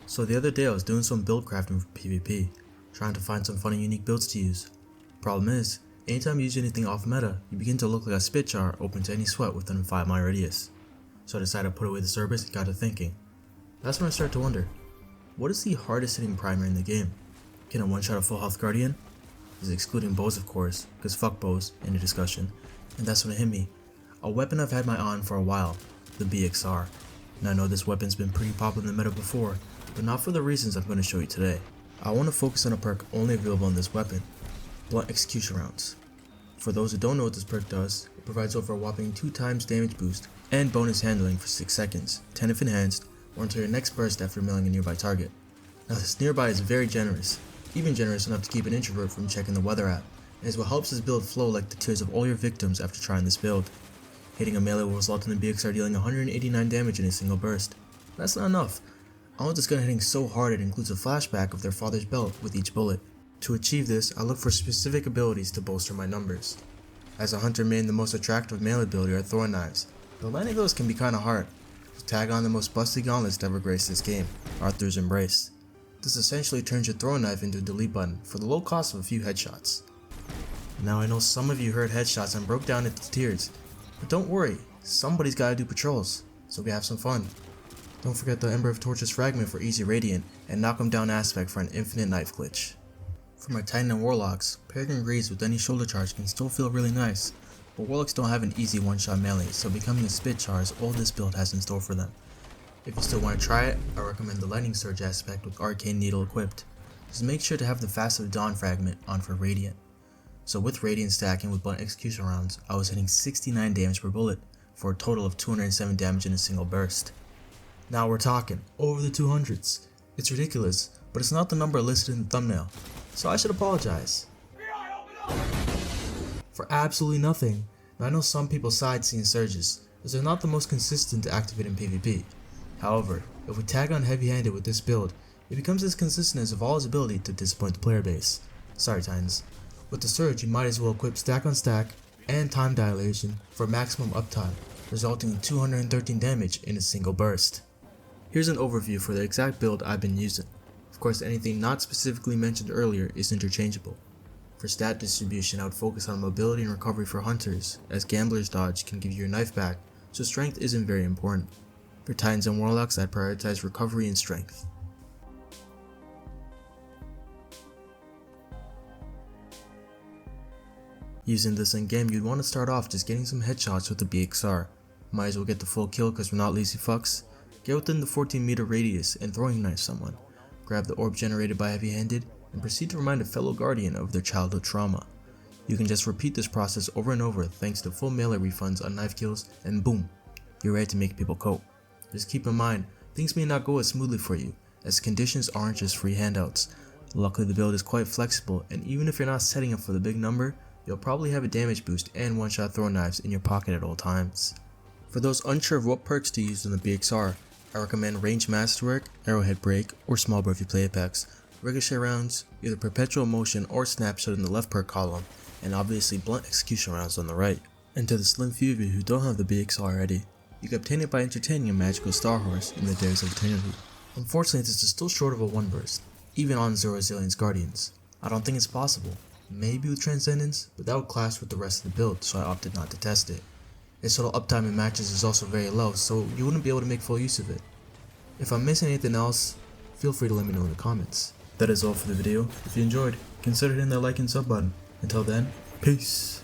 So the other day I was doing some build crafting for PvP, trying to find some funny unique builds to use. Problem is, anytime you use anything off meta, you begin to look like a spit jar open to any sweat within a 5-mile radius. So I decided to put away the Cerberus and got to thinking. That's when I started to wonder, what is the hardest hitting primer in the game? Can it one-shot a full health guardian? This is excluding bows of course, because fuck bows, in the discussion. And that's when it hit me. A weapon I've had my eye on for a while, the BXR. Now I know this weapon's been pretty popular in the meta before, but not for the reasons I'm going to show you today. I want to focus on a perk only available on this weapon, blunt execution rounds. For those who don't know what this perk does, it provides over a whopping 2 times damage boost and bonus handling for 6 seconds, 10 if enhanced, or until your next burst after milling a nearby target. Now this nearby is very generous, even generous enough to keep an introvert from checking the weather app, and is what helps this build flow like the tears of all your victims after trying this build. Hitting a melee will result in the BXR dealing 189 damage in a single burst. That's not enough. I want this gun hitting so hard it includes a flashback of their father's belt with each bullet. To achieve this, I look for specific abilities to bolster my numbers. As a hunter main, the most attractive melee ability are throw knives, but landing those can be kinda hard. So tag on the most busty gauntlets to ever grace this game, Arthur's Embrace. This essentially turns your throw knife into a delete button for the low cost of a few headshots. Now I know some of you heard headshots and broke down into tears, but don't worry, somebody's gotta do patrols, so we have some fun. Don't forget the Ember of Torches fragment for easy radiant, and knock 'em down aspect for an infinite knife glitch. For my Titan and Warlocks, Peregrine Greaves with any shoulder charge can still feel really nice, but Warlocks don't have an easy one-shot melee, so becoming a spit jar is all this build has in store for them. If you still want to try it, I recommend the Lightning Surge aspect with Arcane Needle equipped. Just make sure to have the Fast of Dawn fragment on for Radiant. So with Radiant stacking with blunt execution rounds, I was hitting 69 damage per bullet, for a total of 207 damage in a single burst. Now we're talking, over the 200s. It's ridiculous, but it's not the number listed in the thumbnail, so I should apologize. For absolutely nothing. Now I know some people side seeing surges, as they're not the most consistent to activate in PvP. However, if we tag on heavy-handed with this build, it becomes as consistent as Evolve's ability to disappoint the player base. Sorry Titans. With the surge, you might as well equip stack on stack and time dilation for maximum uptime, resulting in 213 damage in a single burst. Here's an overview for the exact build I've been using. Of course, anything not specifically mentioned earlier is interchangeable. For stat distribution, I would focus on mobility and recovery for hunters, as Gambler's Dodge can give you your knife back, so strength isn't very important. For Titans and Warlocks, I'd prioritize recovery and strength. Using this in game, you'd want to start off just getting some headshots with the BXR. Might as well get the full kill because we're not lazy fucks. Get within the 14-meter radius and throwing knife someone. Grab the orb generated by heavy-handed and proceed to remind a fellow guardian of their childhood trauma. You can just repeat this process over and over thanks to full melee refunds on knife kills, and boom, you're ready to make people cope. Just keep in mind, things may not go as smoothly for you, as conditions aren't just free handouts. Luckily the build is quite flexible, and even if you're not setting up for the big number, you'll probably have a damage boost and one-shot throw knives in your pocket at all times. For those unsure of what perks to use on the BXR, I recommend Range Masterwork, Arrowhead Break, or Small Bow if you play Apex, Ricochet rounds, either Perpetual Motion or Snapshot in the left perk column, and obviously Blunt Execution rounds on the right. And to the slim few of you who don't have the BXR already, you can obtain it by entertaining a magical Star Horse in the Dares of Eternity. Unfortunately, this is still short of a 1 burst, even on Zero Zillion's Guardians. I don't think it's possible, maybe with Transcendence, but that would clash with the rest of the build, so I opted not to test it. Its total uptime in matches is also very low, so you wouldn't be able to make full use of it. If I'm missing anything else, feel free to let me know in the comments. That is all for the video. If you enjoyed, consider hitting that like and sub button. Until then, peace.